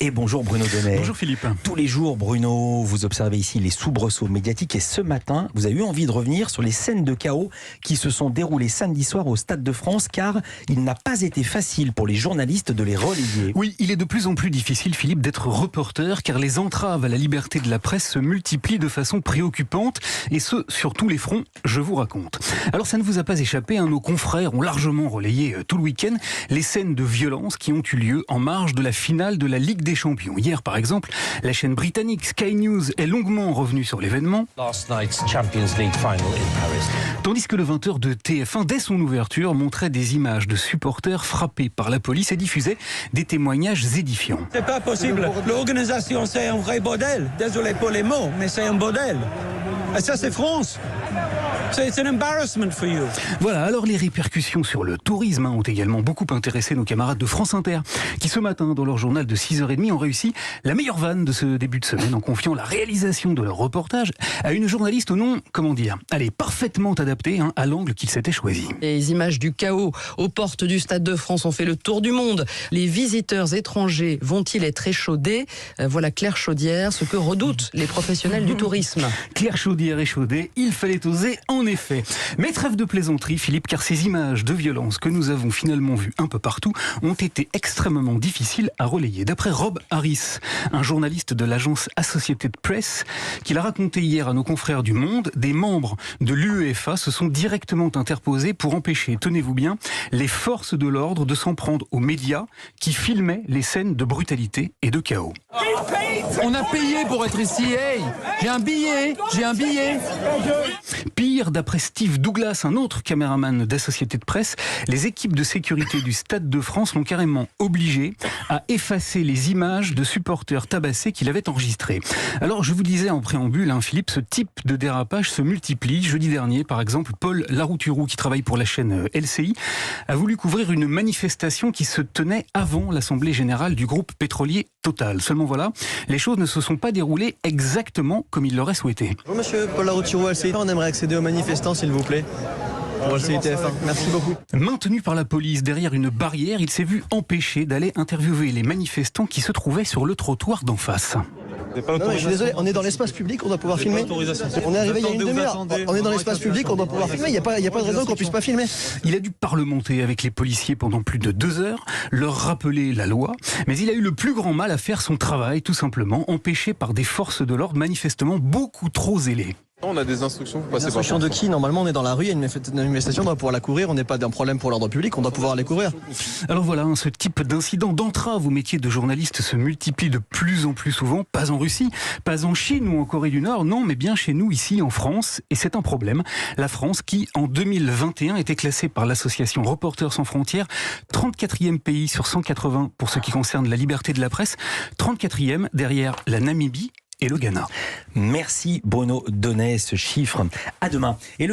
Et bonjour Bruno Donnet. Bonjour Philippe. Tous les jours, Bruno, vous observez ici les soubresauts médiatiques et ce matin, vous avez eu envie de revenir sur les scènes de chaos qui se sont déroulées samedi soir au Stade de France, car il n'a pas été facile pour les journalistes de les relayer. Oui, il est de plus en plus difficile, Philippe, d'être reporter, car les entraves à la liberté de la presse se multiplient de façon préoccupante, et ce, sur tous les fronts, je vous raconte. Alors ça ne vous a pas échappé, nos confrères ont largement relayé tout le week-end les scènes de violence qui ont eu lieu en marge de la finale de la Ligue des Champions. Hier, par exemple, la chaîne britannique Sky News est longuement revenue sur l'événement. Tandis que le 20h de TF1, dès son ouverture, montrait des images de supporters frappés par la police et diffusait des témoignages édifiants. C'est pas possible. L'organisation, c'est un vrai bordel. Désolé pour les mots, mais c'est un bordel. Et ça, c'est France. C'est un embarrassment for you. Voilà, alors les répercussions sur le tourisme ont également beaucoup intéressé nos camarades de France Inter, qui ce matin, dans leur journal de 6h30, ont réussi la meilleure vanne de ce début de semaine en confiant la réalisation de leur reportage à une journaliste au nom, parfaitement adapté à l'angle qu'ils s'étaient choisi. Les images du chaos aux portes du Stade de France ont fait le tour du monde. Les visiteurs étrangers vont-ils être échaudés ? Voilà Claire Chaudière, ce que redoutent les professionnels du tourisme. Claire Chaudière échaudée, il fallait oser en effet. Mais trêve de plaisanterie, Philippe, car ces images de violence que nous avons finalement vues un peu partout ont été extrêmement difficiles à relayer. D'après Rob Harris, un journaliste de l'agence Associated Press, qu'il a raconté hier à nos confrères du Monde, des membres de l'UEFA se sont directement interposés pour empêcher, tenez-vous bien, les forces de l'ordre de s'en prendre aux médias qui filmaient les scènes de brutalité et de chaos. On a payé pour être ici, hey, j'ai un billet. Pire, d'après Steve Douglas, un autre caméraman d'Associated Press, les équipes de sécurité du Stade de France l'ont carrément obligé à effacer les images de supporters tabassés qu'il avait enregistrées. Alors, je vous disais en préambule, Philippe, ce type de dérapage se multiplie. Jeudi dernier, par exemple, Paul Larouturou, qui travaille pour la chaîne LCI, a voulu couvrir une manifestation qui se tenait avant l'Assemblée Générale du groupe pétrolier Total. Seulement voilà, les choses ne se sont pas déroulées exactement comme il l'aurait souhaité. Bonjour monsieur Paul Larouturou, LCI, on aimerait accéder aux manifestants s'il vous plaît. Pour LCI TF1, merci beaucoup. Maintenu par la police derrière une barrière, il s'est vu empêché d'aller interviewer les manifestants qui se trouvaient sur le trottoir d'en face. Non mais je suis désolé, on est dans l'espace public, on doit pouvoir filmer. On est arrivé il y a une demi-heure, on est dans l'espace public, on doit pouvoir filmer, il n'y a pas de raison qu'on puisse pas filmer. Il a dû parlementer avec les policiers pendant plus de 2 heures, leur rappeler la loi, mais il a eu le plus grand mal à faire son travail, tout simplement, empêché par des forces de l'ordre manifestement beaucoup trop zélées. On a des instructions, vous passez Des instructions de qui ? Normalement on est dans la rue, il y a une manifestation, on doit pouvoir la couvrir, on n'est pas d'un problème pour l'ordre public, on doit pouvoir les couvrir. Alors voilà, ce type d'incident, d'entrave au métier de journaliste se multiplie de plus en plus souvent, pas en Russie, pas en Chine ou en Corée du Nord, non, mais bien chez nous, ici en France, et c'est un problème. La France qui, en 2021, était classée par l'association Reporters sans frontières, 34e pays sur 180 pour ce qui concerne la liberté de la presse, 34e derrière la Namibie et le Ghana. Merci Bruno Donnet, ce chiffre. À demain. Et